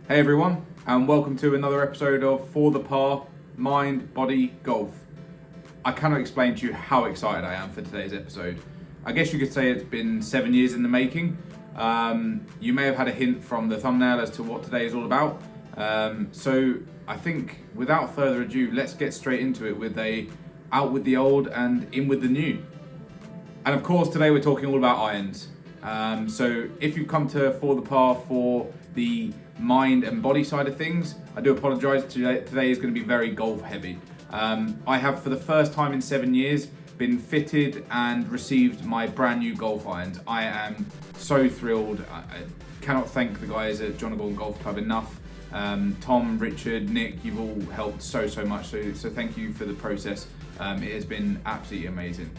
Hey everyone, and welcome to another episode of For the Par, Mind, Body, Golf. I cannot explain to you how excited I am for today's episode. I guess you could say it's been 7 years in the making. You may have had a hint from the thumbnail as to what today is all about. So I think without further ado, let's get straight into it with a out with the old and in with the new. And of course, today we're talking all about irons. So if you've come to For the Par for the mind and body side of things, I do apologise. Today is going to be very golf heavy. I have, for the first time in 7 years, been fitted and received my brand new golf irons. I am so thrilled. I cannot thank the guys at John Gordon Golf Club enough. Tom, Richard, Nick, you've all helped so much. So thank you for the process. It has been absolutely amazing.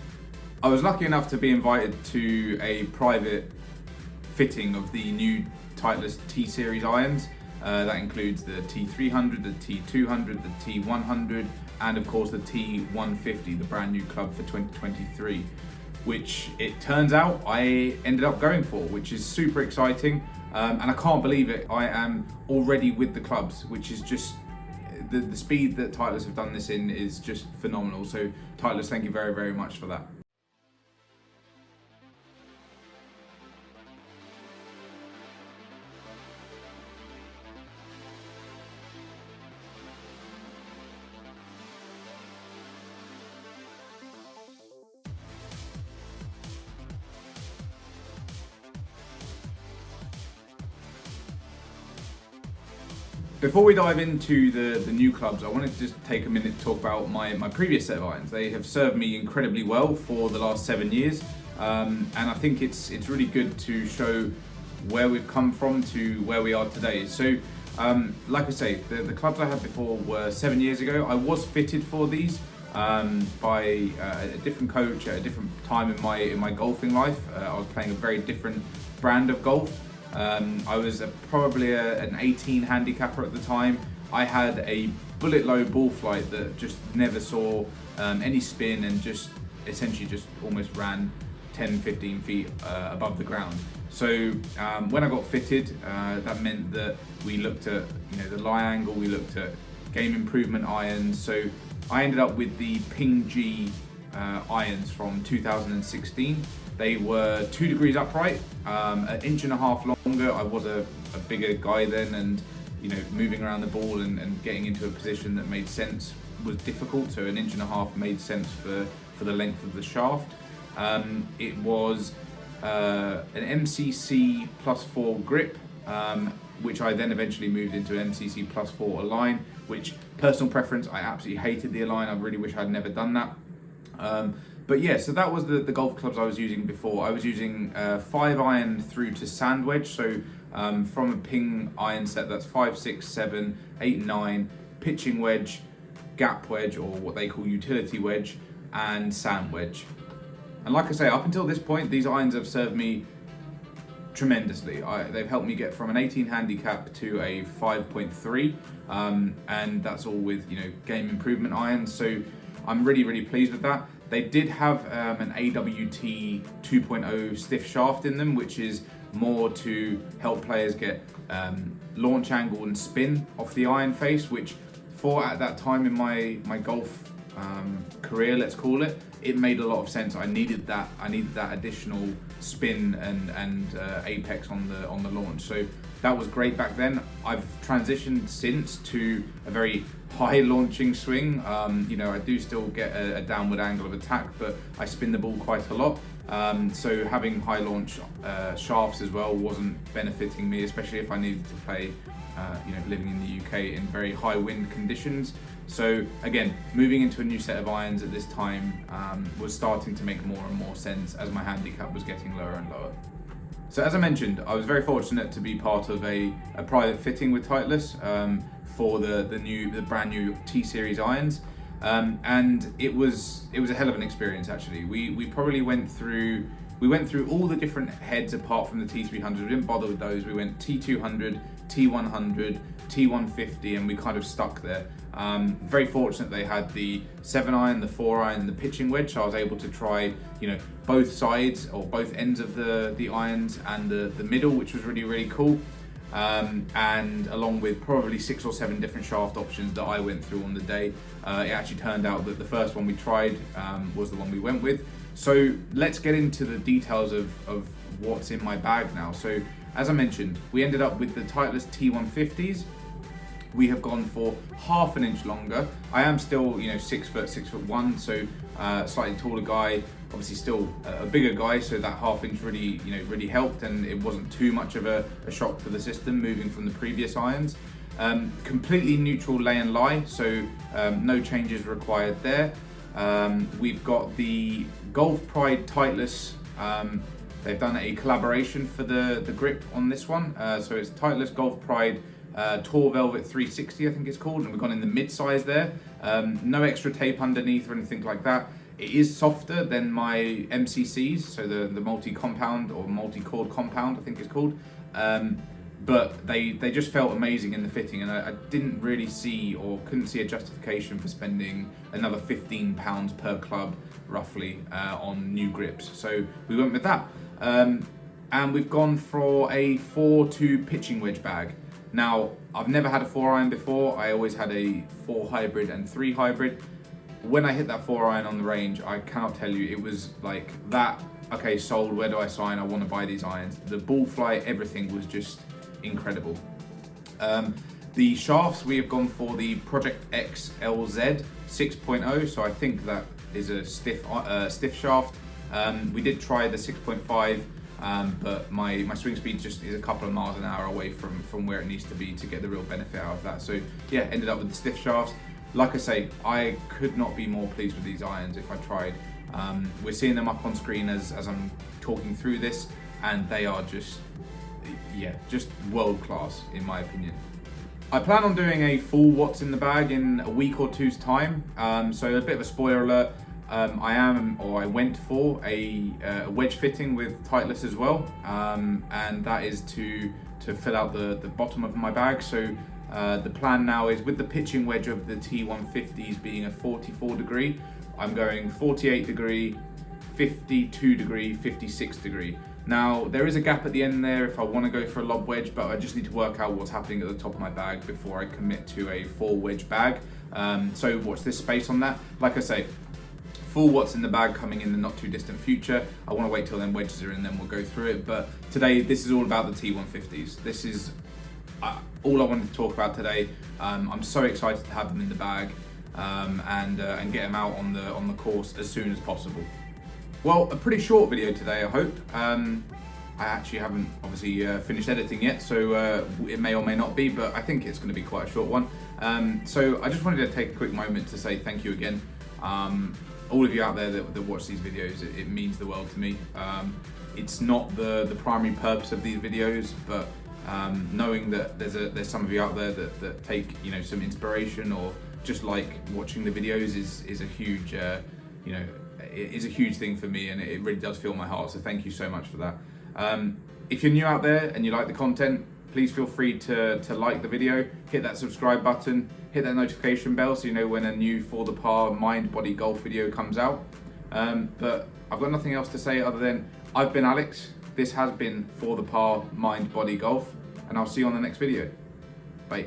I was lucky enough to be invited to a private fitting of the new Titleist T series irons. That includes the T300, the T200, the T100, and of course the T150, the brand new club for 2023, which it turns out I ended up going for, which is super exciting. And I can't believe it. I am already with the clubs, which is just the speed that Titleist have done this in is just phenomenal. So Titleist, thank you very much for that. Before we dive into the new clubs, I wanted to just take a minute to talk about my previous set of irons. They have served me incredibly well for the last 7 years, and I think it's really good to show where we've come from to where we are today. So, like I say, the clubs I had before were 7 years ago. I was fitted for these by a different coach at a different time in my golfing life. I was playing a very different brand of golf. I was probably an 18 handicapper at the time. I had a bullet low ball flight that just never saw any spin and just essentially just almost ran 10-15 feet above the ground. So when I got fitted, that meant that we looked at the lie angle, we looked at game improvement irons. So I ended up with the Ping G irons from 2016. They were 2 degrees upright, an inch and a half longer. I was a bigger guy then, and moving around the ball and getting into a position that made sense was difficult. So an inch and a half made sense for the length of the shaft. It was an MCC +4 grip, which I then eventually moved into an MCC +4 align, which personal preference, I absolutely hated the align. I really wish I'd never done that. But yeah, so that was the golf clubs I was using before. I was using 5 iron through to sand wedge. So from a ping iron set, that's 5, 6, 7, 8, 9, pitching wedge, gap wedge, or what they call utility wedge, and sand wedge. And like I say, up until this point, these irons have served me tremendously. They've helped me get from an 18 handicap to a 5.3, and that's all with game improvement irons. So I'm really pleased with that. They did have an AWT 2.0 stiff shaft in them, which is more to help players get launch angle and spin off the iron face, which at that time in my golf career, let's call it, it made a lot of sense. I needed that additional spin and apex on the launch. So that was great back then. I've transitioned since to a very high launching swing. I do still get a downward angle of attack, but I spin the ball quite a lot. So having high launch shafts as well wasn't benefiting me, especially if I needed to play, living in the UK in very high wind conditions. So again, moving into a new set of irons at this time was starting to make more and more sense as my handicap was getting lower and lower. So as I mentioned, I was very fortunate to be part of a private fitting with Titleist for the brand new T series irons, and it was a hell of an experience actually. We probably went through all the different heads apart from the T300. We didn't bother with those. We went T200, T100, T150, and we kind of stuck there. Very fortunate they had the 7 iron, the 4 iron, and the pitching wedge, so I was able to try both sides or both ends of the irons and the middle, which was really cool. and along with probably 6 or 7 different shaft options that I went through on the day, it actually turned out that the first one we tried was the one we went with. So let's get into the details of what's in my bag now. So as I mentioned, we ended up with the Titleist T150s. We have gone for half an inch longer. I am still, 6 foot, 6'1", so slightly taller guy, obviously still a bigger guy, so that half inch really helped, and it wasn't too much of a shock to the system moving from the previous irons. Completely neutral lay and lie, so no changes required there. We've got the Golf Pride Titleist. They've done a collaboration for the grip on this one, so it's Titleist Golf Pride Tour Velvet 360, I think it's called, and we've gone in the mid-size there. No extra tape underneath or anything like that. It is softer than my MCCs, so the multi-compound or multi-cord compound, I think it's called. But they just felt amazing in the fitting, and I didn't really see or couldn't see a justification for spending another £15 per club, roughly, on new grips. So we went with that. And we've gone for a 4-2 pitching wedge bag. Now, I've never had a 4 iron before. I always had a 4 hybrid and 3 hybrid. When I hit that 4 iron on the range, I cannot tell you, it was like that, okay, sold, where do I sign? I want to buy these irons. The ball flight, everything was just incredible. The shafts, we have gone for the Project X LZ 6.0, so I think that is a stiff shaft. We did try the 6.5, but my swing speed just is a couple of miles an hour away from where it needs to be to get the real benefit out of that. So yeah, ended up with the stiff shafts. Like I say, I could not be more pleased with these irons if I tried. We're seeing them up on screen as I'm talking through this, and they are just world class in my opinion. I plan on doing a full what's in the bag in a week or two's time. So a bit of a spoiler alert. I went for a wedge fitting with Titleist as well, and that is to fill out the bottom of my bag. So the plan now is, with the pitching wedge of the T150s being a 44 degree, I'm going 48 degree, 52 degree, 56 degree. Now there is a gap at the end there if I want to go for a lob wedge, but I just need to work out what's happening at the top of my bag before I commit to a full wedge bag. So watch this space on that. Like I say, full what's in the bag coming in the not too distant future. I want to wait till then wedges are in, then we'll go through it. But today, this is all about the T150s. This is all I wanted to talk about today. I'm so excited to have them in the bag and get them out on the course as soon as possible. Well, a pretty short video today, I hope. I actually haven't obviously finished editing yet, so it may or may not be, but I think it's going to be quite a short one. So I just wanted to take a quick moment to say thank you again. All of you out there that watch these videos, it means the world to me. It's not the primary purpose of these videos, but knowing that there's some of you out there that take some inspiration or just like watching the videos is a huge it is a huge thing for me, and it really does fill my heart. So thank you so much for that. If you're new out there and you like the content, please feel free to like the video, hit that subscribe button, hit that notification bell so you know when a new For the Par Mind Body Golf video comes out. But I've got nothing else to say other than I've been Alex. This has been For the Par Mind Body Golf, and I'll see you on the next video. Bye.